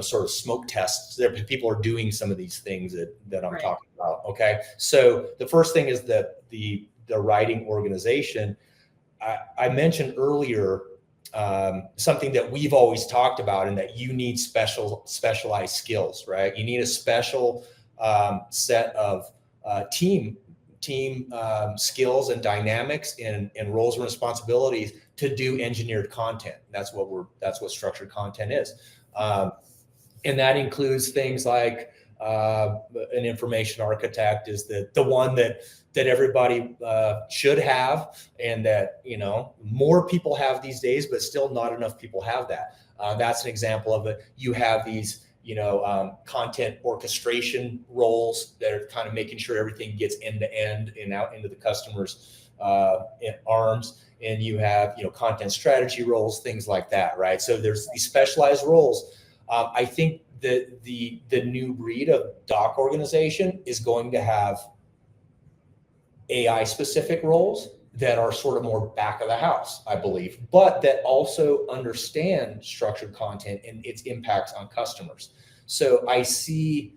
sort of smoke tests. People are doing some of these things that I'm talking about. Okay, so the first thing is the writing organization. I mentioned earlier something that we've always talked about, and that you need specialized skills, right? You need a special set of team skills and dynamics and roles and responsibilities to do engineered content. That's what structured content is. And that includes things like an information architect is the one that everybody should have, and that more people have these days, but still not enough people have that. That's an example of it. You have these content orchestration roles that are kind of making sure everything gets end to end and out into the customer's arms. And you have content strategy roles, things like that, right? So there's these specialized roles. I think that the new breed of doc organization is going to have AI specific roles that are sort of more back of the house, I believe, but that also understand structured content and its impacts on customers. So I see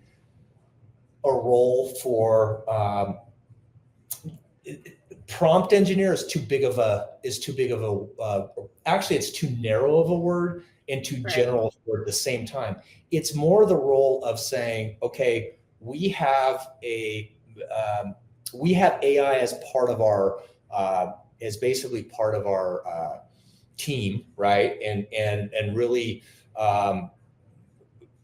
a role for prompt engineer is too big of a actually it's too narrow of a word and too general of a word at the same time. It's more the role of saying, okay, we have we have AI as part of our, as basically part of our team, right? And really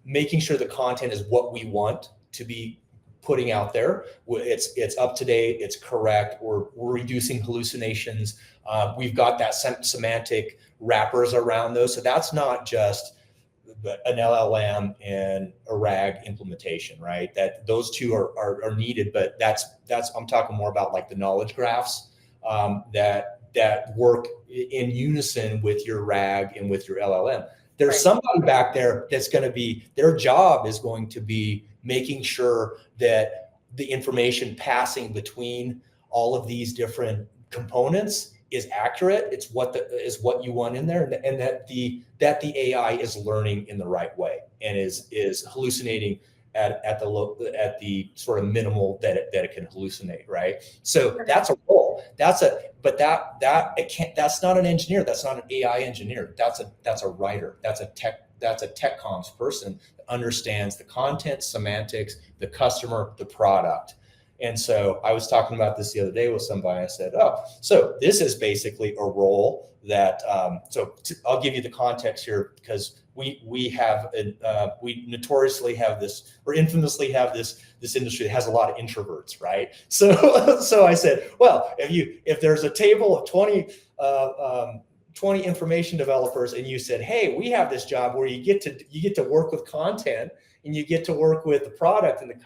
making sure the content is what we want to be putting out there. It's up to date, it's correct. We're reducing hallucinations. We've got that semantic wrappers around those. So that's not just an LLM and a RAG implementation, right? That those two are needed, but that's I'm talking more about like the knowledge graphs that work in unison with your RAG and with your LLM. There's somebody back there that's going to be, their job is going to be making sure that the information passing between all of these different components is accurate. It's what you want in there, and that the AI is learning in the right way and is hallucinating at the sort of minimal that it can hallucinate, right? So that's a role. That's not an engineer. That's not an AI engineer. That's a writer. That's a tech comms person that understands the content, semantics, the customer, the product. And so I was talking about this the other day with somebody. I said, oh, so this is basically a role that, I'll give you the context here, because we notoriously have this, or infamously have this industry that has a lot of introverts, right? So I said, well, if there's a table of 20 information developers, and you said, hey, we have this job where you get to work with content, and you get to work with the product and the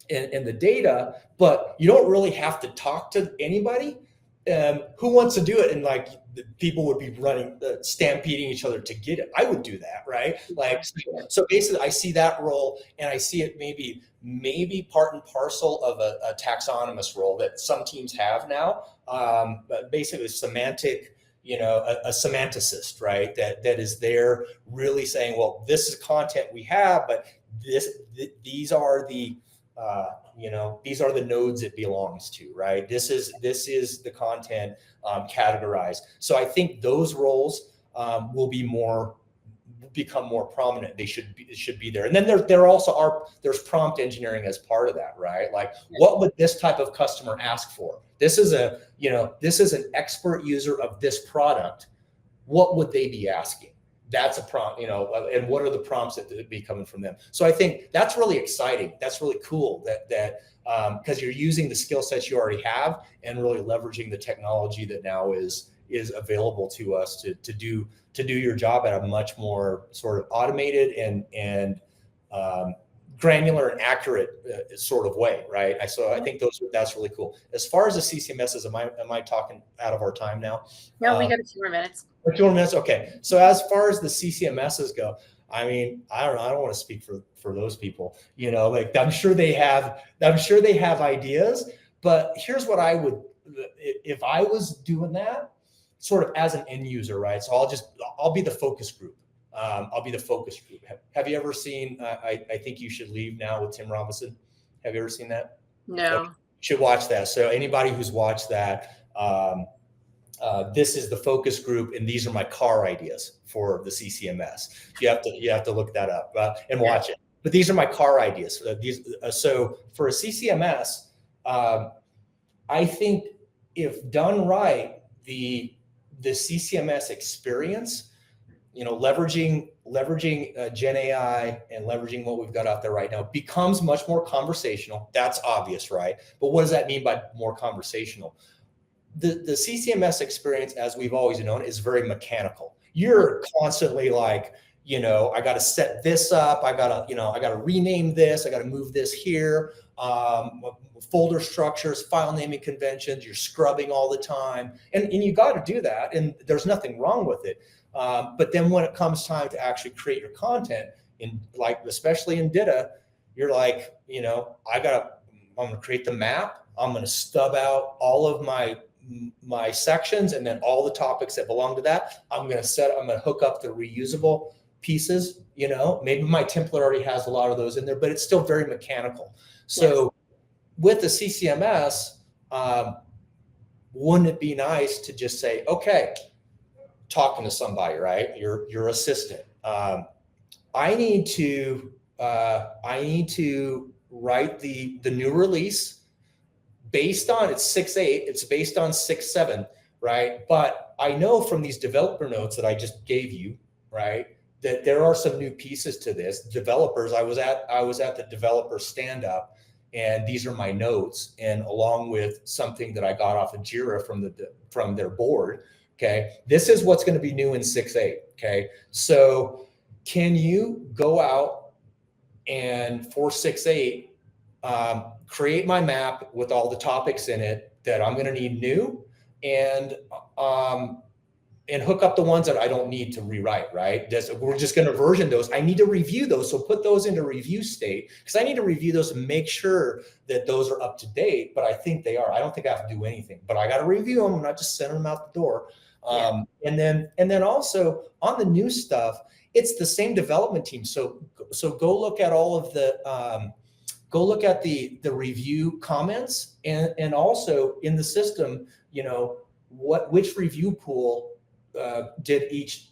and the data, but you don't really have to talk to anybody. Who wants to do it? And like the people would be running, stampeding each other to get it. I would do that, right? Like, so basically I see that role, and I see it maybe part and parcel of a taxonomist role that some teams have now, but basically semantic, a semanticist, right? That is there really saying, well, this is content we have, but these are the these are the nodes it belongs to, right? This is the content categorized. So I think those roles will become more prominent. It should be there. And then there's prompt engineering as part of that, right? Like, what would this type of customer ask for? This is an expert user of this product. What would they be asking? That's a prompt, and what are the prompts that would be coming from them? So I think that's really exciting. That's really cool that because you're using the skill sets you already have and really leveraging the technology that now is available to us to do your job at a much more sort of automated and granular and accurate sort of way, right? So I think that's really cool. As far as the CCMSs, am I talking out of our time now? No, we got a few more minutes. A few more minutes, okay. So as far as the CCMSs go, I mean, I don't know. I don't want to speak for those people. Like I'm sure they have ideas. But here's what I would, if I was doing that, sort of as an end user, right? So I'll be the focus group. I'll be the focus group. Have you ever seen, I Think You Should Leave Now with Tim Robinson? Have you ever seen that? No. Okay. You should watch that. So anybody who's watched that, this is the focus group, and these are my car ideas for the CCMS. You have to look that up and watch it. But these are my car ideas. So for a CCMS, I think if done right, the CCMS experience, leveraging Gen AI and leveraging what we've got out there right now becomes much more conversational. That's obvious, right? But what does that mean by more conversational? The CCMS experience, as we've always known, is very mechanical. You're constantly like, I got to set this up. I got to rename this. I got to move this here. Folder structures, file naming conventions. You're scrubbing all the time, and you got to do that. And there's nothing wrong with it. But then when it comes time to actually create your content, especially in data, you're like, I'm going to create the map. I'm going to stub out all of my sections, and then all the topics that belong to that. I'm going to hook up the reusable pieces. Maybe my template already has a lot of those in there, but it's still very mechanical. So with the CCMS, wouldn't it be nice to just say, okay, talking to somebody, right? Your assistant. I need to I need to write the new release based on it's 6.8, it's based on 6.7, right? But I know from these developer notes that I just gave you, right, that there are some new pieces to this. Developers, I was at the developer stand up, and these are my notes, and along with something that I got off of Jira from their board. Okay, this is what's going to be new in 6.8. Okay, so can you go out and for 6.8 create my map with all the topics in it that I'm going to need new, and hook up the ones that I don't need to rewrite, right? We're just going to version those. I need to review those. So put those into review state, because I need to review those and make sure that those are up to date, but I think they are. I don't think I have to do anything, but I got to review them. I'm not just sending them out the door. And then also on the new stuff, it's the same development team. So go look at all of the, go look at the review comments, and also in the system, which review pool did each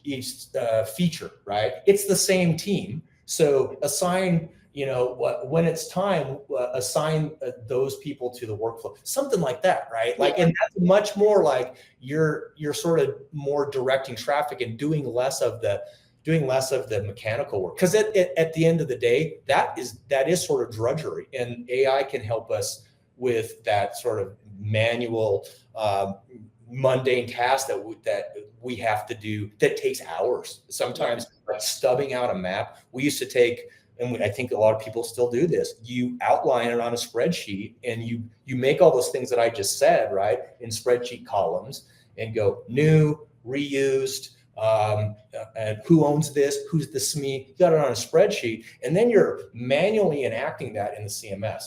feature, right? It's the same team. So assign, when it's time, assign those people to the workflow, something like that, right? Like, and that's much more like you're sort of more directing traffic and doing less of the mechanical work. Because at the end of the day, that is sort of drudgery, and AI can help us with that sort of manual, mundane task that we have to do that takes hours. Sometimes like stubbing out a map. We used to take, and I think a lot of people still do this, you outline it on a spreadsheet, and you make all those things that I just said, right, in spreadsheet columns, and go new, reused, and who owns this, who's the SME, you got it on a spreadsheet, and then you're manually enacting that in the CMS.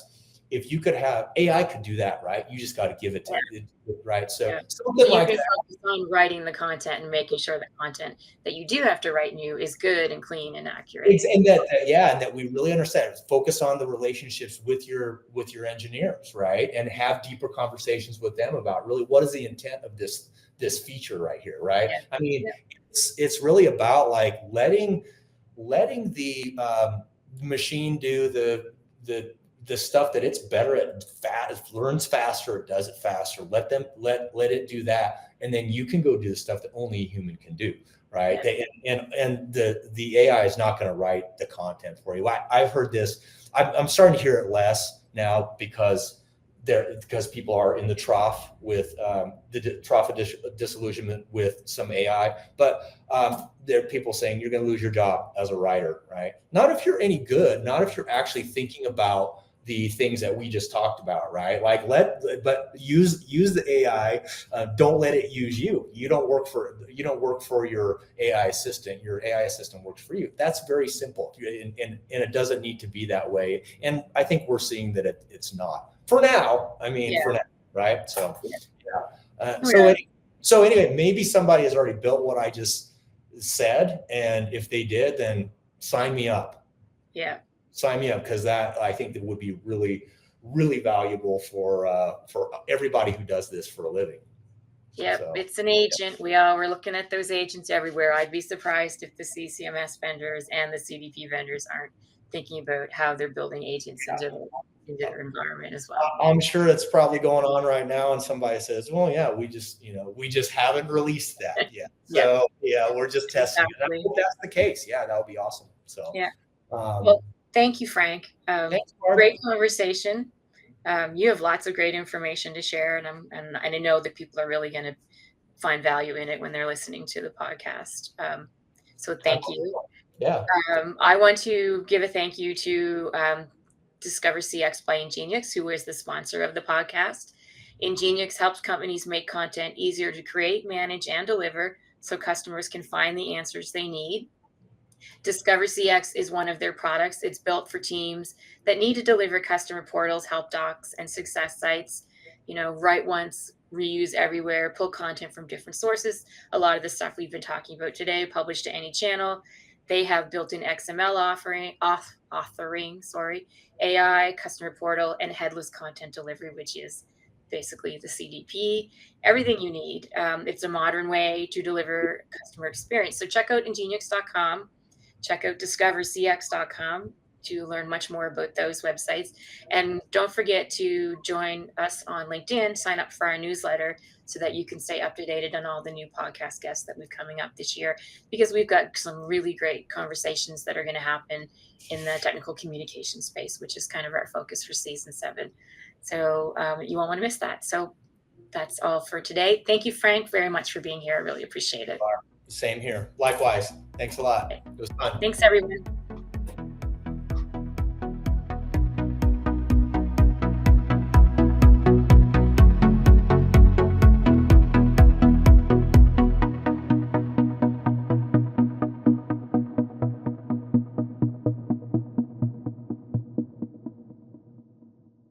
If you could have AI could do that, right? You just got to give it to it, right? So something like that. Focus on writing the content and making sure the content that you do have to write new is good and clean and accurate. And that we really understand. Focus on the relationships with your engineers, right? And have deeper conversations with them about really what is the intent of this feature right here, right? Yeah. I mean, it's really about like letting the machine do the stuff that it's better at, learns faster, it does it faster. Let it do that, and then you can go do the stuff that only a human can do, right? Yeah. And the AI is not going to write the content for you. I've heard this. I'm starting to hear it less now because people are in the trough with the trough of disillusionment with some AI, but there are people saying you're going to lose your job as a writer, right? Not if you're any good, not if you're actually thinking about the things that we just talked about, right? Like but use the AI. Don't let it use you. You don't work for your AI assistant. Your AI assistant works for you. That's very simple, and it doesn't need to be that way. And I think we're seeing that it's not for now. I mean, for now, right? So so anyway, maybe somebody has already built what I just said, and if they did, then sign me up. Yeah. Sign me up, because that I think that would be really, really valuable for everybody who does this for a living. Yeah, so, it's an agent. Yeah. We're looking at those agents everywhere. I'd be surprised if the CCMS vendors and the CDP vendors aren't thinking about how they're building agents into their environment as well. I'm sure it's probably going on right now, and somebody says, "Well, yeah, we just haven't released that yet." So we're just testing it. I hope that's the case. Yeah, that would be awesome. So well, thank you, Frank. Thanks, great conversation. You have lots of great information to share, and I know that people are really going to find value in it when they're listening to the podcast. So thank you. Yeah. I want to give a thank you to Discover CX by Ingenix, who is the sponsor of the podcast. Ingenix helps companies make content easier to create, manage, and deliver so customers can find the answers they need. Discover CX is one of their products. It's built for teams that need to deliver customer portals, help docs, and success sites. Write once, reuse everywhere, pull content from different sources. A lot of the stuff we've been talking about today, published to any channel. They have built-in XML authoring, AI, customer portal, and headless content delivery, which is basically the CDP, everything you need. It's a modern way to deliver customer experience. So check out ingenix.com, check out discovercx.com, to learn much more about those websites. And don't forget to join us on LinkedIn, sign up for our newsletter so that you can stay up to date on all the new podcast guests that we've coming up this year, because we've got some really great conversations that are going to happen in the technical communication space, which is kind of our focus for season 7. So you won't want to miss that. So that's all for today. Thank you, Frank, very much for being here. I really appreciate it. Same here. Likewise. Thanks a lot. Okay. It was fun. Thanks, everyone.